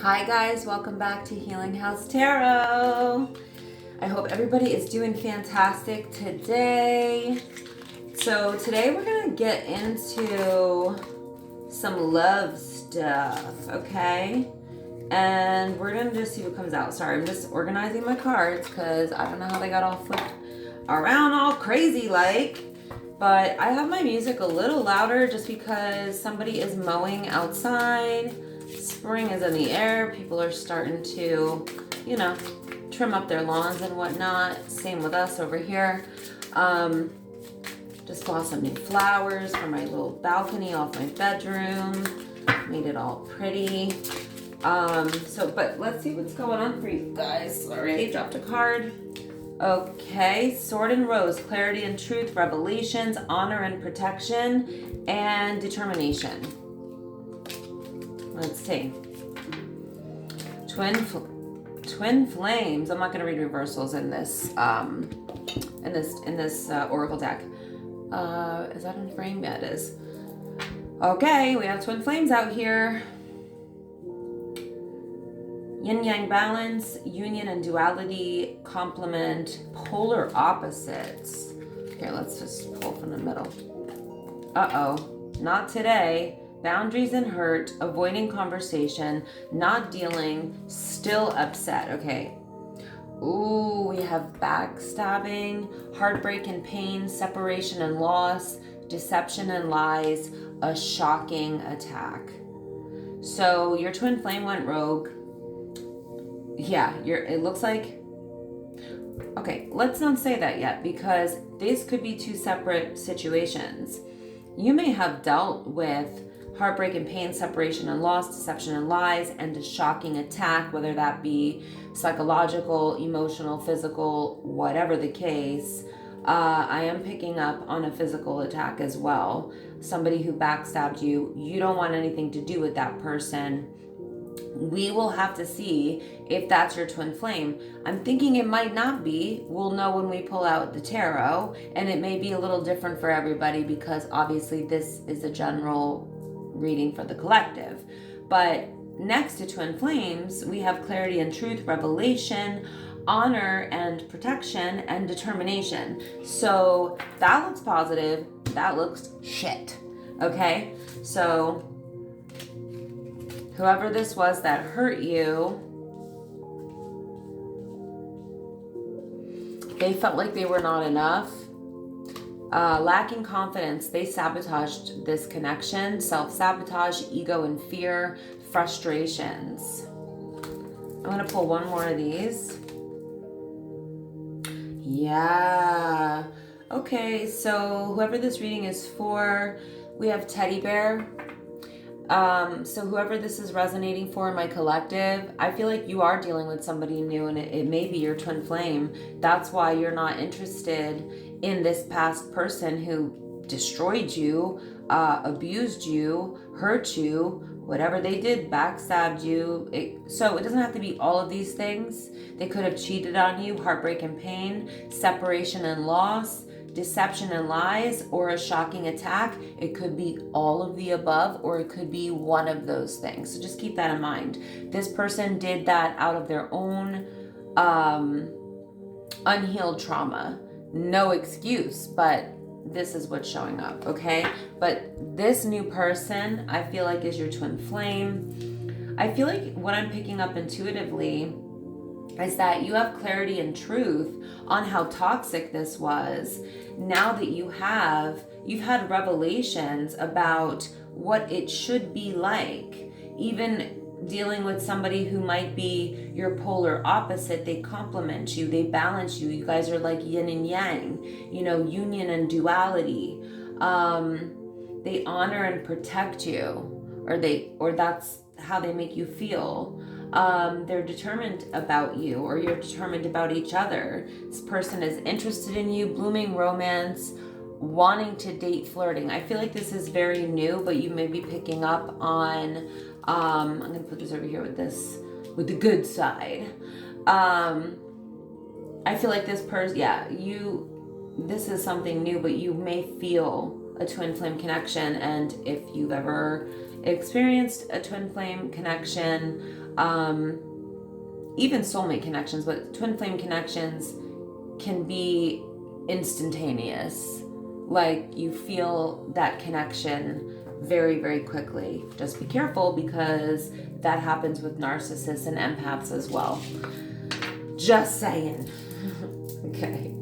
Hi guys, welcome back to Healing House Tarot. I hope everybody is doing fantastic today. So today we're going to get into some love stuff, okay? And we're going to just see what comes out. Sorry, I'm just organizing my cards because I don't know how they got all flipped around all crazy like. But I have my music a little louder just because somebody is mowing outside. Spring is in the air. People are starting to, trim up their lawns and whatnot. Same with us over here. Just bought some new flowers for my little balcony off my bedroom. Made it all pretty. But let's see what's going on for you guys. Sorry, dropped a card. Okay, Sword and Rose, clarity and truth, revelations, honor and protection, and determination. Let's see. Twin flames. I'm not going to read reversals in this oracle deck. Is that in frame? Yeah, it is. Okay, we have twin flames out here. Yin-yang balance, union and duality, complement, polar opposites. Here, let's just pull from the middle. Uh-oh, not today. Boundaries and hurt, avoiding conversation, not dealing, still upset. Okay. Ooh, we have backstabbing, heartbreak and pain, separation and loss, deception and lies, a shocking attack. So your twin flame went rogue. Yeah, it looks like, okay, let's not say that yet because this could be two separate situations. You may have dealt with heartbreak and pain, separation and loss, deception and lies, and a shocking attack, whether that be psychological, emotional, physical, whatever the case. I am picking up on a physical attack as well. Somebody who backstabbed you, you don't want anything to do with that person. We will have to see if that's your twin flame. I'm thinking it might not be. We'll know when we pull out the tarot, and it may be a little different for everybody because obviously this is a general reading for the collective. But next to twin flames, we have clarity and truth, revelation, honor and protection, and determination. So that looks positive. That looks shit. Okay? So whoever this was that hurt you, they felt like they were not enough. Lacking confidence, they sabotaged this connection. Self-sabotage, ego and fear, frustrations. I'm going to pull one more of these. Yeah. Okay, so whoever this reading is for, we have teddy bear. So whoever this is resonating for in my collective, I feel like you are dealing with somebody new and it may be your twin flame. That's why you're not interested in this past person who destroyed you, abused you, hurt you, whatever they did, backstabbed you. So it doesn't have to be all of these things. They could have cheated on you, heartbreak and pain, separation and loss, deception and lies, or a shocking attack. It could be all of the above, or it could be one of those things. So just keep that in mind. This person did that out of their own unhealed trauma. No excuse, but this is what's showing up, okay? But this new person, I feel like, is your twin flame. I feel like what I'm picking up intuitively is that you have clarity and truth on how toxic this was. Now that you've had revelations about what it should be like. Even dealing with somebody who might be your polar opposite, they complement you, they balance you. You guys are like yin and yang, union and duality. They honor and protect you, or that's how they make you feel. They're determined about you, or you're determined about each other. This person is interested in you, blooming romance, wanting to date, flirting. I feel like this is very new, but you may be picking up on, I'm going to put this over here with the good side. I feel like this person, this is something new, but you may feel a twin flame connection. And if you've ever experienced a twin flame connection, even soulmate connections, but twin flame connections can be instantaneous. Like you feel that connection very, very quickly. Just be careful because that happens with narcissists and empaths as well. Just saying. Okay.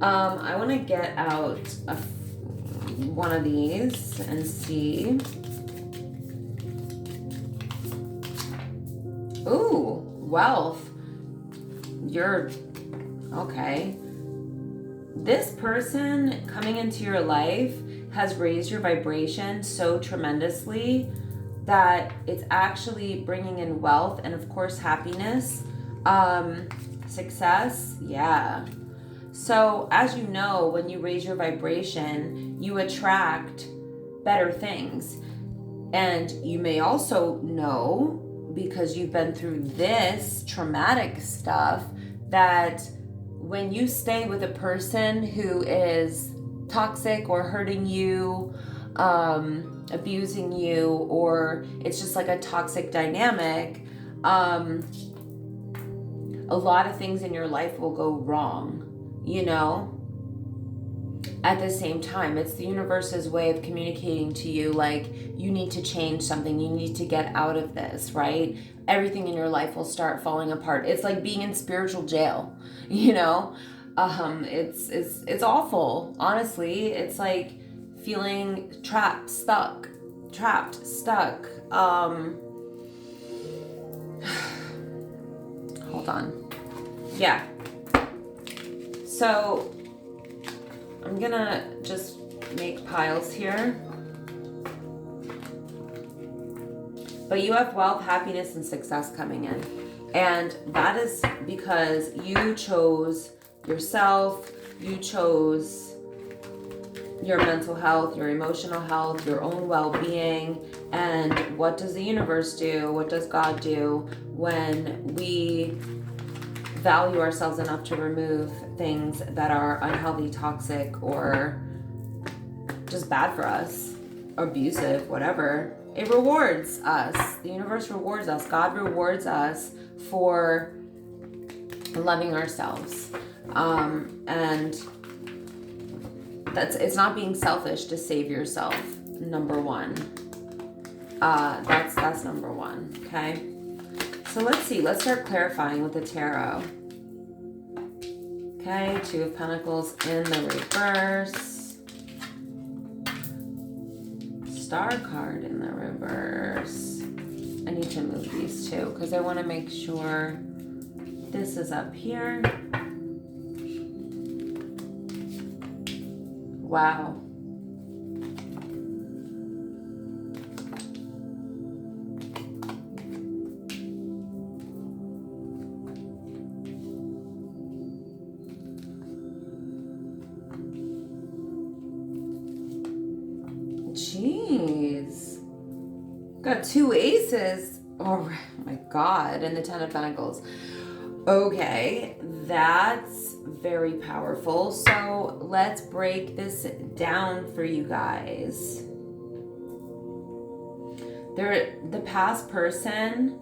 I want to get out one of these and see. Ooh, wealth. You're okay. This person coming into your life has raised your vibration so tremendously that it's actually bringing in wealth and of course happiness, success. Yeah. So as you know, when you raise your vibration, you attract better things. And you may also know, because you've been through this traumatic stuff, that when you stay with a person who is toxic or hurting you, abusing you, or it's just like a toxic dynamic, a lot of things in your life will go wrong, you know? At the same time, it's the universe's way of communicating to you, like, you need to change something, you need to get out of this, right? Everything in your life will start falling apart. It's like being in spiritual jail, you know? It's awful, honestly. It's like feeling trapped, stuck. Hold on. Yeah. So I'm gonna just make piles here. But you have wealth, happiness, and success coming in. And that is because you chose yourself, you chose your mental health, your emotional health, your own well-being. And what does the universe do? What does God do when we value ourselves enough to remove things that are unhealthy, toxic, or just bad for us, abusive, whatever? It rewards us. The universe rewards us. God rewards us for loving ourselves. And it's not being selfish to save yourself, number one. That's number one, okay? So let's see. Let's start clarifying with the tarot. Okay, Two of Pentacles in the reverse. Star card in the reverse. I need to move these two because I want to make sure this is up here. Wow. Jeez. Got two aces. Oh my God. And the Ten of Pentacles. Okay. That's very powerful. So let's break this down for you guys. The past person,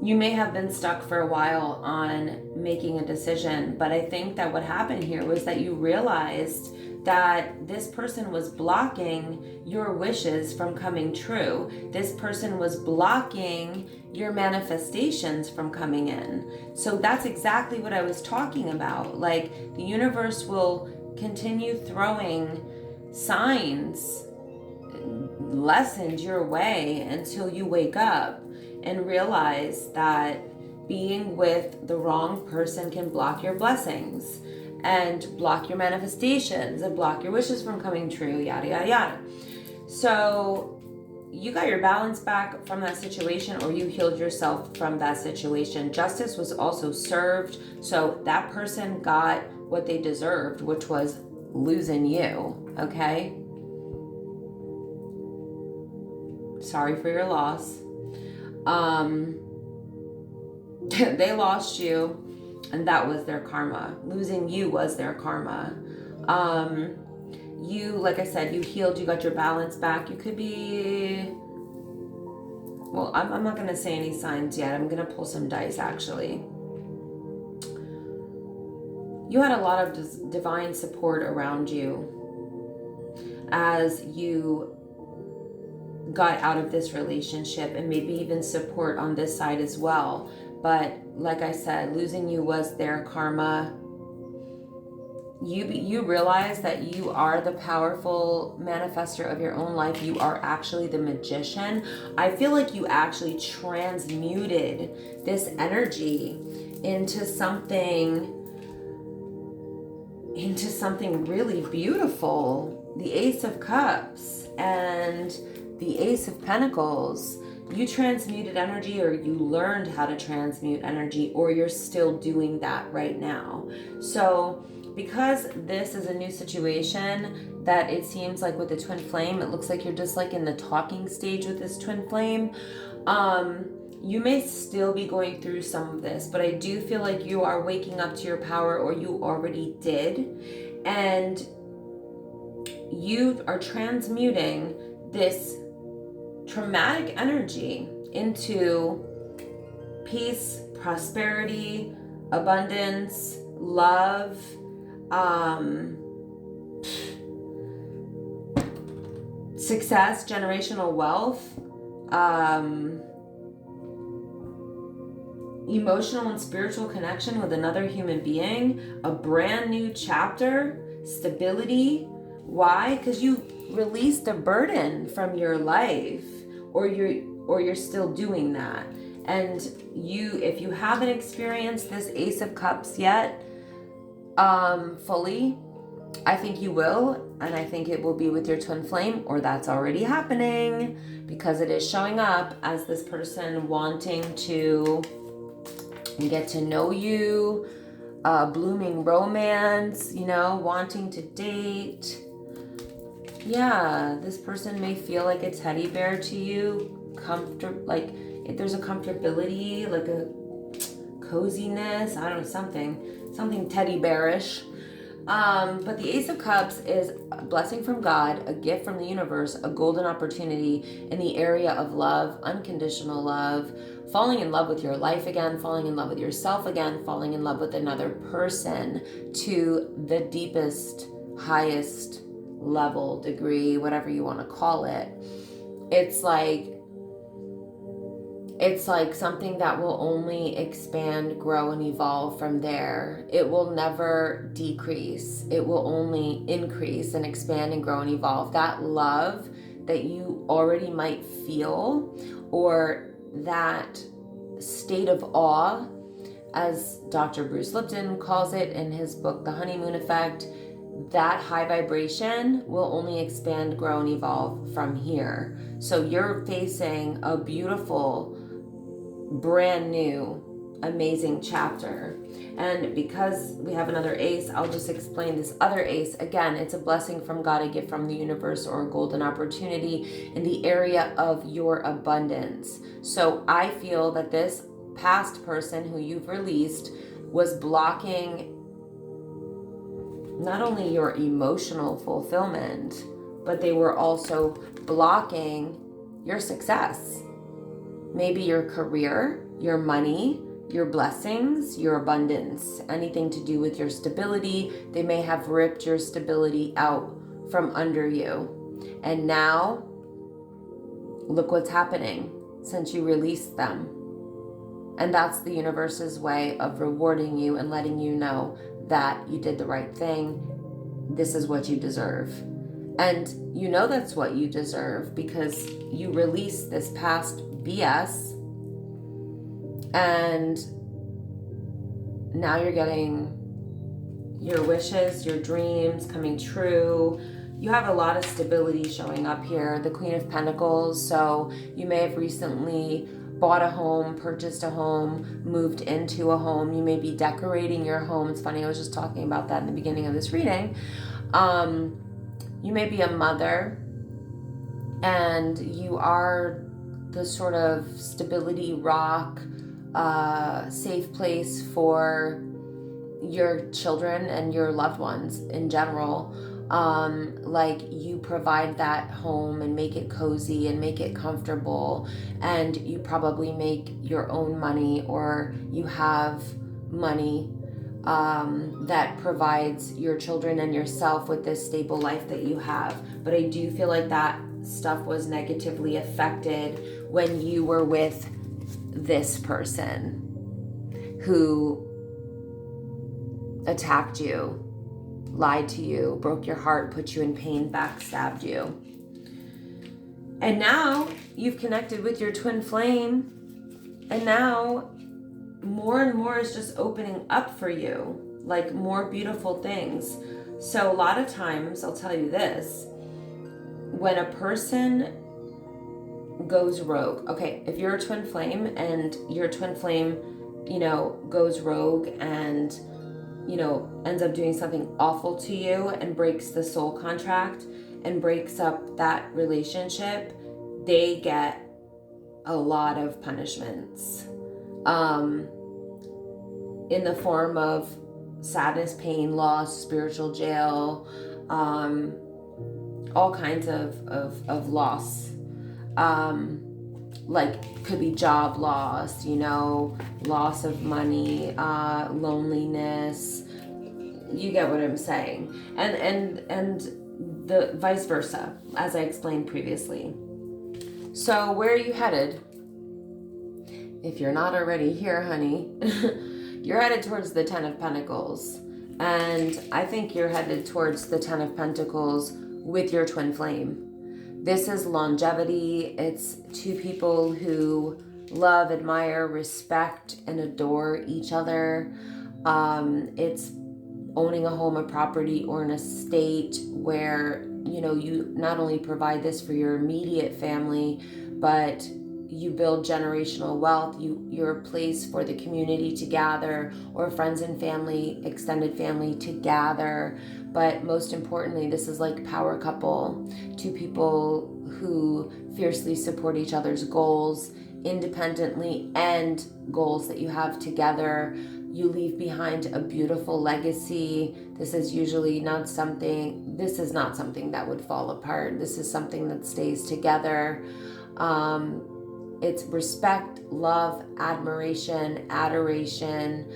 you may have been stuck for a while on making a decision, but I think that what happened here was that you realized that this person was blocking your wishes from coming true. This person was blocking your manifestations from coming in. So that's exactly what I was talking about. Like, the universe will continue throwing signs, lessons your way until you wake up and realize that being with the wrong person can block your blessings and block your manifestations and block your wishes from coming true, yada, yada, yada. So you got your balance back from that situation, or you healed yourself from that situation. Justice was also served. So that person got what they deserved, which was losing you, okay? Sorry for your loss. They lost you, and that was their karma. Losing you was their karma. you, like I said, you healed, you got your balance back. You could be, well, I'm not going to say any signs yet. I'm going to pull some dice, actually. You had a lot of divine support around you as you got out of this relationship, and maybe even support on this side as well. But like I said, losing you was their karma. You realize that you are the powerful manifester of your own life. You are actually the magician. I feel like you actually transmuted this energy into something really beautiful. The Ace of Cups and the Ace of Pentacles. You transmuted energy, or you learned how to transmute energy, or you're still doing that right now. So because this is a new situation, that it seems like with the twin flame, it looks like you're just like in the talking stage with this twin flame. You may still be going through some of this, but I do feel like you are waking up to your power, or you already did. And you are transmuting this traumatic energy into peace, prosperity, abundance, love, success, generational wealth, emotional and spiritual connection with another human being, a brand new chapter, stability. Why? Because you released a burden from your life, or you're still doing that. And if you haven't experienced this Ace of Cups yet, fully, I think you will, and I think it will be with your twin flame, or that's already happening, because it is showing up as this person wanting to get to know you, blooming romance, wanting to date. Yeah, this person may feel like a teddy bear to you, like if there's a comfortability, like a coziness, I don't know, something teddy bearish. But the Ace of Cups is a blessing from God, a gift from the universe, a golden opportunity in the area of love, unconditional love, falling in love with your life again, falling in love with yourself again, falling in love with another person to the deepest, highest level, degree, whatever you want to call it. It's like something that will only expand, grow, and evolve from there. It will never decrease. It will only increase and expand and grow and evolve. That love that you already might feel, or that state of awe, as Dr. Bruce Lipton calls it in his book, The Honeymoon Effect, that high vibration will only expand, grow, and evolve from here. So you're facing a beautiful, brand new, amazing chapter. And because we have another ace, I'll just explain this other ace. Again, it's a blessing from God, a gift from the universe, or a golden opportunity in the area of your abundance. So I feel that this past person who you've released was blocking not only your emotional fulfillment, but they were also blocking your success. Maybe your career, your money, your blessings, your abundance, anything to do with your stability. They may have ripped your stability out from under you. And now, look what's happening since you released them. And that's the universe's way of rewarding you and letting you know that you did the right thing. This is what you deserve. And you know that's what you deserve because you released this past BS, and now you're getting your wishes, your dreams coming true. You have a lot of stability showing up here, the Queen of Pentacles. So you may have recently bought a home, purchased a home, moved into a home. You may be decorating your home. It's funny, I was just talking about that in the beginning of this reading. You may be a mother, and you are the sort of stability rock, safe place for your children and your loved ones in general. Like you provide that home and make it cozy and make it comfortable, and you probably make your own money, or you have money that provides your children and yourself with this stable life that you have. But I do feel like that stuff was negatively affected when you were with this person who attacked you, lied to you, broke your heart, put you in pain, backstabbed you. And now you've connected with your twin flame, and now more and more is just opening up for you, like more beautiful things. So a lot of times, I'll tell you this, when a person goes rogue, okay, if you're a twin flame and your twin flame, goes rogue and, ends up doing something awful to you and breaks the soul contract and breaks up that relationship, they get a lot of punishments. In the form of sadness, pain, loss, spiritual jail, all kinds of loss. Like could be job loss, loss of money, loneliness. You get what I'm saying. And the vice versa, as I explained previously. So where are you headed? If you're not already here, honey, you're headed towards the Ten of Pentacles. And I think you're headed towards the Ten of Pentacles with your twin flame. This is longevity. It's two people who love, admire, respect, and adore each other. It's owning a home, a property, or an estate where, you not only provide this for your immediate family, but you build generational wealth. You're a place for the community to gather, or friends and family, extended family to gather. But most importantly, this is like power couple, two people who fiercely support each other's goals independently and goals that you have together. You leave behind a beautiful legacy. This is not something that would fall apart. This is something that stays together. It's respect, love, admiration, adoration,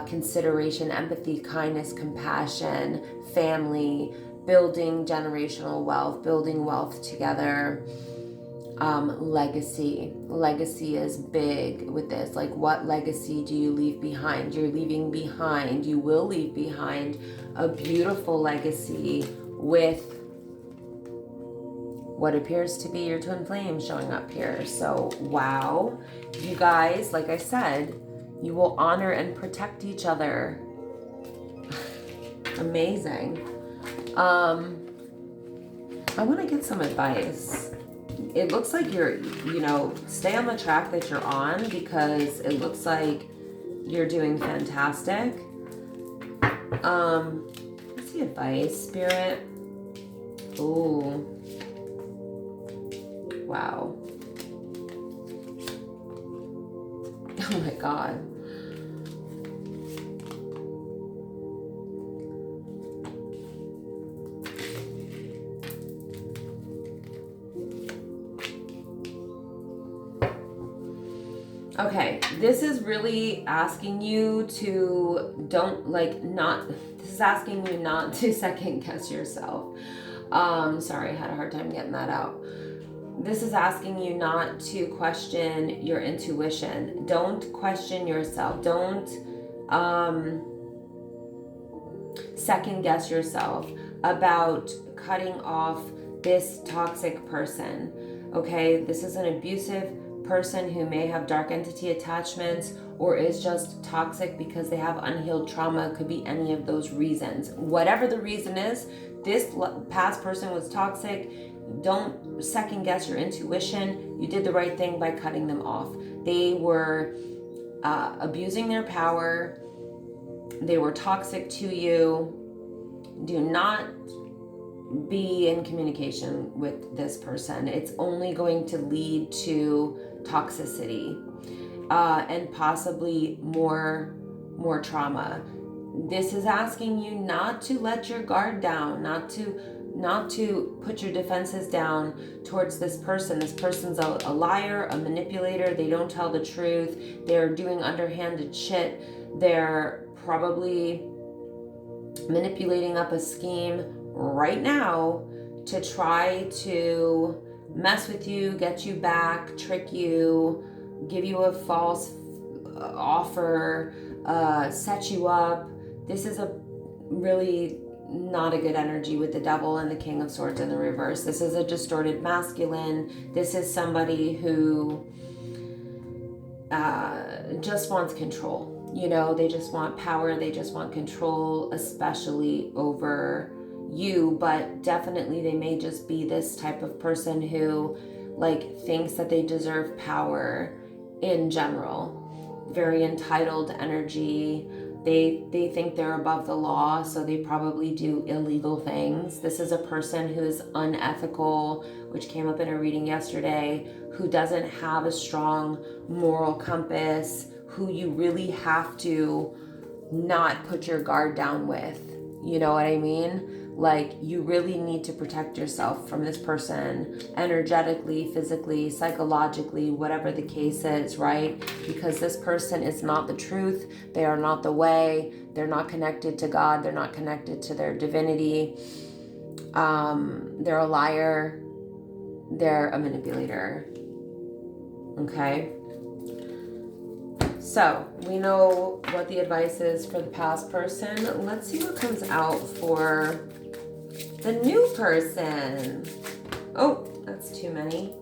consideration, empathy, kindness, compassion, family, building generational wealth, building wealth together. Legacy. Legacy is big with this. Like, what legacy do you leave behind? You will leave behind a beautiful legacy with what appears to be your twin flame showing up here. So, wow. You guys, like I said, you will honor and protect each other. Amazing. I want to get some advice. It looks like you're, stay on the track that you're on, because it looks like you're doing fantastic. What's the advice, Spirit? Ooh. Wow. Oh my God. Okay, this is really asking you to this is asking you not to second guess yourself. Sorry, I had a hard time getting that out. This is asking you not to question your intuition. Don't question yourself. Don't second guess yourself about cutting off this toxic person. Okay, this is an abusive person who may have dark entity attachments or is just toxic because they have unhealed trauma. Could be any of those reasons. Whatever the reason is, this past person was toxic. Don't second guess your intuition. You did the right thing by cutting them off. They were abusing their power. They were toxic to you. Do not be in communication with this person. It's only going to lead to toxicity and possibly more trauma. this is asking you not to let your guard down, not to put your defenses down towards this person. This person's a liar, a manipulator. They don't tell the truth. They're doing underhanded shit. They're probably manipulating up a scheme right now to try to mess with you, get you back, trick you, give you a false offer, set you up. This is a really not a good energy with the devil and the King of Swords in the reverse. This is a distorted masculine. This is somebody who just wants control. You know, they just want power. They just want control, especially over you. But definitely they may just be this type of person who like thinks that they deserve power in general. Very entitled energy. They think they're above the law, so they probably do illegal things. This is a person who is unethical, which came up in a reading yesterday, who doesn't have a strong moral compass, who you really have to not put your guard down with. You know what I mean? Like, you really need to protect yourself from this person energetically, physically, psychologically, whatever the case is, right? Because this person is not the truth. They are not the way. They're not connected to God. They're not connected to their divinity. They're a liar. They're a manipulator. Okay? So, we know what the advice is for the past person. Let's see what comes out for the new person. Oh, that's too many.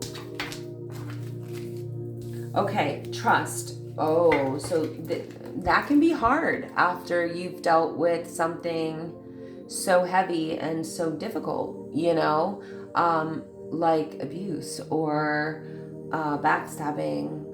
Okay, trust. Oh, so that can be hard after you've dealt with something so heavy and so difficult, you know, like abuse or backstabbing,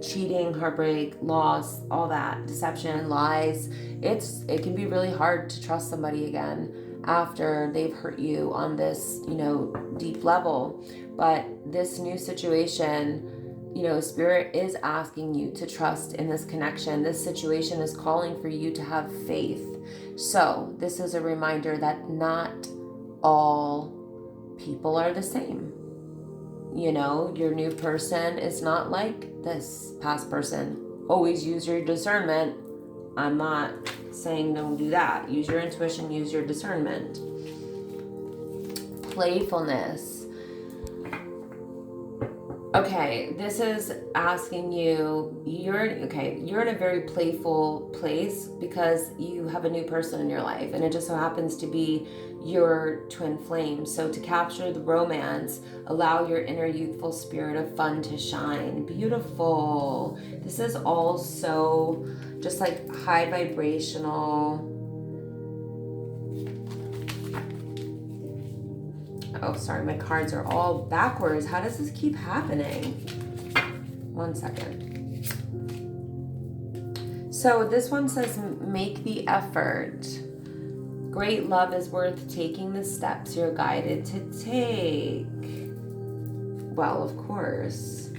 cheating, heartbreak, loss, all that, deception, lies. It can be really hard to trust somebody again after they've hurt you on this, you know, deep level. But this new situation, you know, Spirit is asking you to trust in this connection. This situation is calling for you to have faith. So this is a reminder that not all people are the same. You know, your new person is not like this past person. Always use your discernment. I'm not saying don't do that. Use your intuition, use your discernment. Playfulness. Okay, this is asking you, you're in a very playful place because you have a new person in your life, and it just so happens to be your twin flame. So to capture the romance, allow your inner youthful spirit of fun to shine. Beautiful. This is all so just like high vibrational. Oh, sorry, my cards are all backwards. How does this keep happening? 1 second. So this one says, make the effort. Great love is worth taking the steps you're guided to take. Well, of course.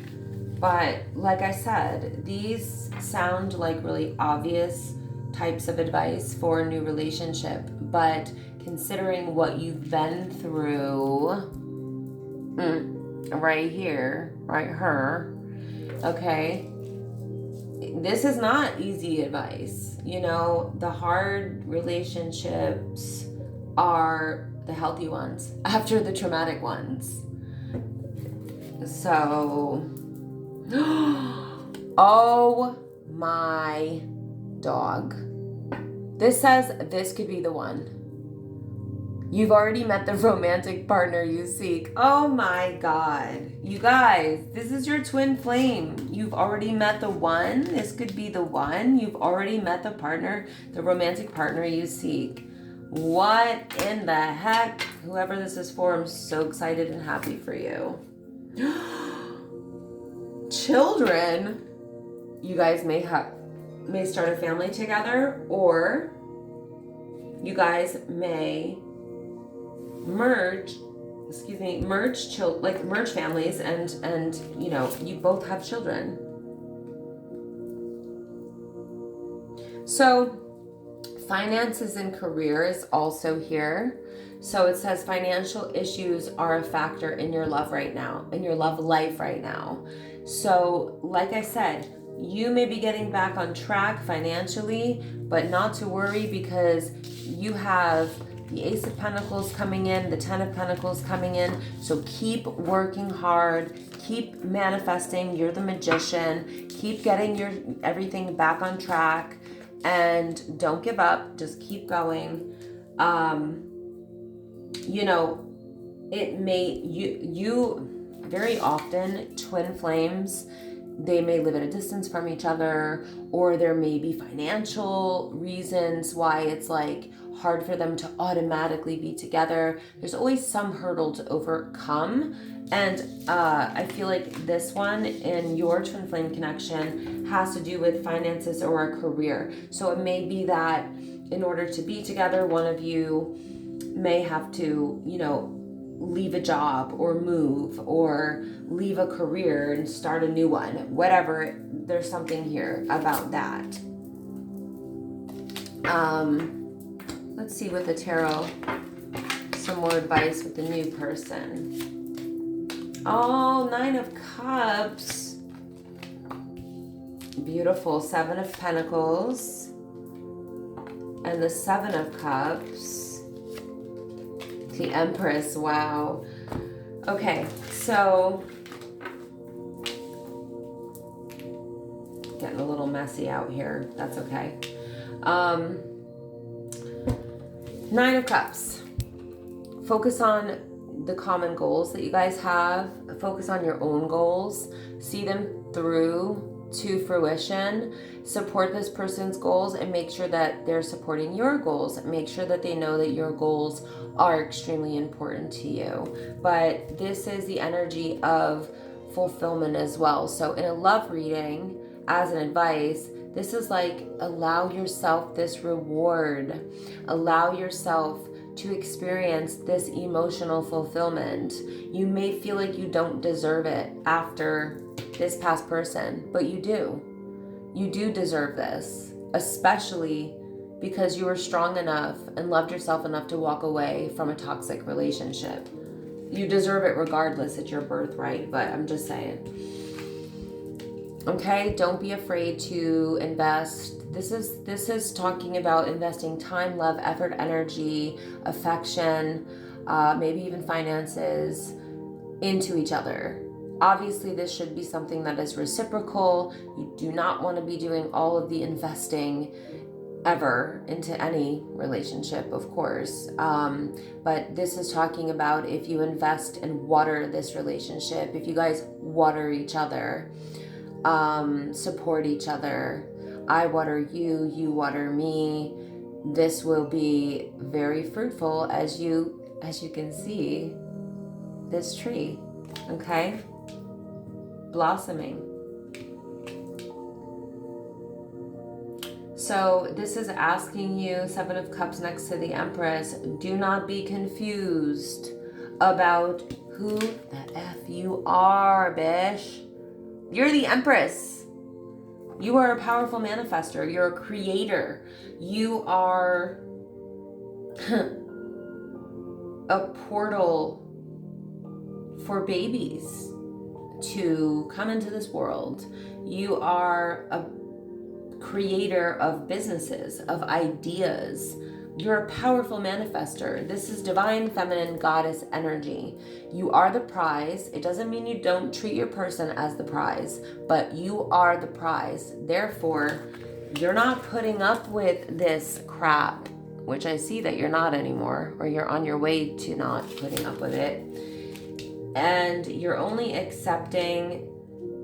But like I said, these sound like really obvious types of advice for a new relationship. But considering what you've been through right here, right here, okay, this is not easy advice. You know, the hard relationships are the healthy ones after the traumatic ones. So, oh my dog. This says this could be the one. You've already met the romantic partner you seek. Oh my God. You guys, this is your twin flame. You've already met the one. This could be the one. You've already met the partner, the romantic partner you seek. What in the heck? Whoever this is for, I'm so excited and happy for you. Children. You guys may start a family together, or you guys may merge families, and you know, you both have children. So Finances and career is also here. So it says financial issues are a factor in your love right now, in your love life right now. So like I said, you may be getting back on track financially, but not to worry, because you have the Ace of Pentacles coming in, the Ten of Pentacles coming in. So keep working hard, keep manifesting. You're the magician. Keep getting your everything back on track, and don't give up. Just keep going. You know, it may, you very often, twin flames, they may live at a distance from each other, or there may be financial reasons why it's like hard for them to automatically be together. There's always some hurdle to overcome. And I feel like this one in your twin flame connection has to do with finances or a career. So it may be that in order to be together, one of you may have to, you know, leave a job or move or leave a career and start a new one. Whatever, there's something here about that. Let's see with the tarot, some more advice with the new person. Oh, Nine of Cups. Beautiful. Seven of Pentacles. And the Seven of Cups. The Empress. Wow. Okay, so getting a little messy out here. That's okay. Nine of Cups. Focus on the common goals that you guys have. Focus on your own goals. See them through to fruition. Support this person's goals and make sure that they're supporting your goals. Make sure that they know that your goals are extremely important to you. But this is the energy of fulfillment as well. So in a love reading, as an advice, this is like, allow yourself this reward. Allow yourself to experience this emotional fulfillment. You may feel like you don't deserve it after this past person, but you do. You do deserve this, especially because you were strong enough and loved yourself enough to walk away from a toxic relationship. You deserve it regardless. It's your birthright, but I'm just saying. Okay, don't be afraid to invest. This is talking about investing time, love, effort, energy, affection, maybe even finances into each other. Obviously, this should be something that is reciprocal. You do not want to be doing all of the investing ever into any relationship, of course. But this is talking about if you invest and water this relationship, if you guys water each other, support each other. I water you, you water me. This will be very fruitful, as you can see this tree, okay? Blossoming. So this is asking you, Seven of Cups next to the Empress, do not be confused about who the F you are, bish. You're the Empress. You are a powerful manifester. You're a creator. You are a portal for babies to come into this world. You are a creator of businesses, of ideas. You're a powerful manifester. This is divine feminine goddess energy. You are the prize. It doesn't mean you don't treat your person as the prize, but you are the prize. Therefore, you're not putting up with this crap, which I see that you're not anymore, or you're on your way to not putting up with it. And you're only accepting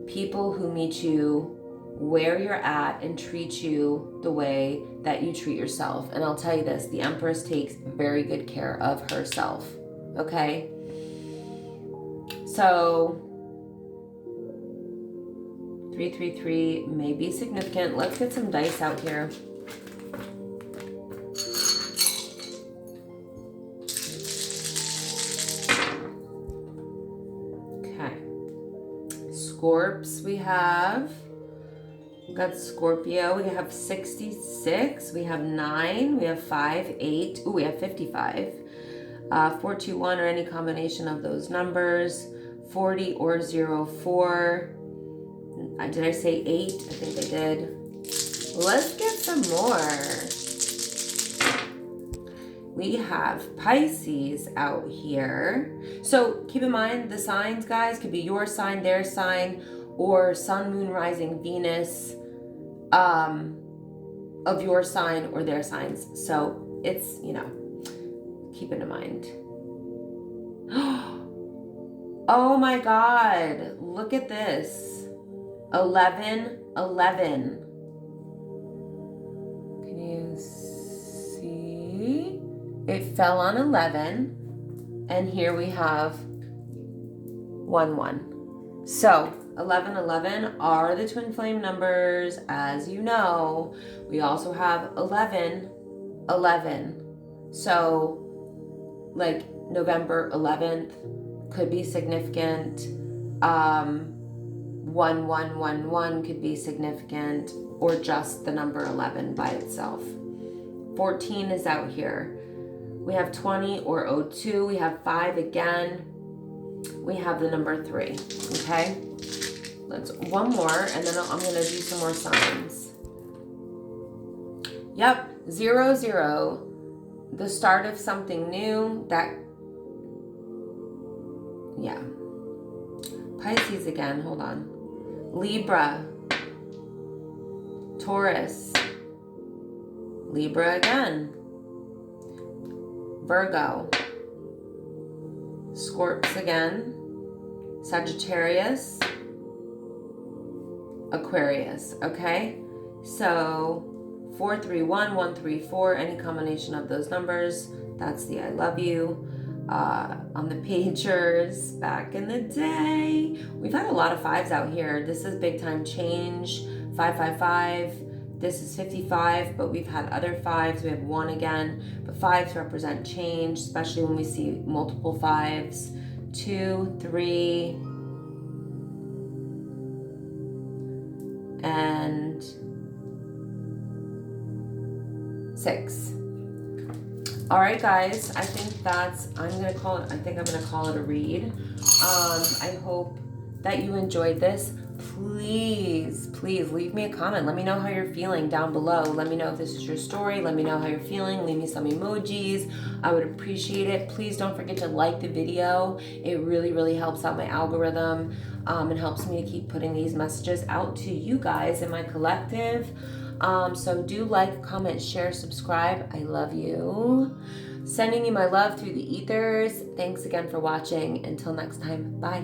people who meet you where you're at and treat you the way that you treat yourself. And I'll tell you this, the Empress takes very good care of herself, okay? So 333 may be significant. Let's get some dice out here. Okay. Scorps we have. Got Scorpio. We have 66. We have 9. We have 5, 8. Ooh, we have 55. 421 or any combination of those numbers. 40 or 04. Did I say 8? I think I did. Let's get some more. We have Pisces out here. So keep in mind, the signs, guys, could be your sign, their sign, or sun, moon, rising, Venus, of your sign or their signs. So it's, you know, keep it in mind. Oh my God, look at this. 11, 11. Can you see? It fell on 11, and here we have 1, 1. So 11, 11 are the twin flame numbers, as you know. We also have 11, 11. So like November 11th could be significant. 1, 1, 1, 1 could be significant, or just the number 11 by itself. 14 is out here. We have 20 or 02. We have 5 again. We have the number 3. Okay. Let's one more, and then I'm gonna do some more signs. Yep, 0, 0. The start of something new. That, yeah. Pisces again. Hold on. Libra. Taurus. Libra again. Virgo. Scorps again. Sagittarius. Aquarius. Okay? So 431, 134, any combination of those numbers. That's the I love you. On the pagers back in the day. We've had a lot of 5s out here. This is big time change. 555. This is 55, but we've had other 5s. We have 1 again, but 5s represent change, especially when we see multiple 5s. 2, 3, and 6. All right, guys, I think I'm gonna call it a read. I hope that you enjoyed this. Please leave me a comment. Let me know how you're feeling down below. Let me know if this is your story. Let me know how you're feeling. Leave me some emojis. I would appreciate it. Please don't forget to like the video. It really, really helps out my algorithm. It helps me to keep putting these messages out to you guys in my collective. So do like, comment, share, subscribe. I love you. Sending you my love through the ethers. Thanks again for watching. Until next time, bye.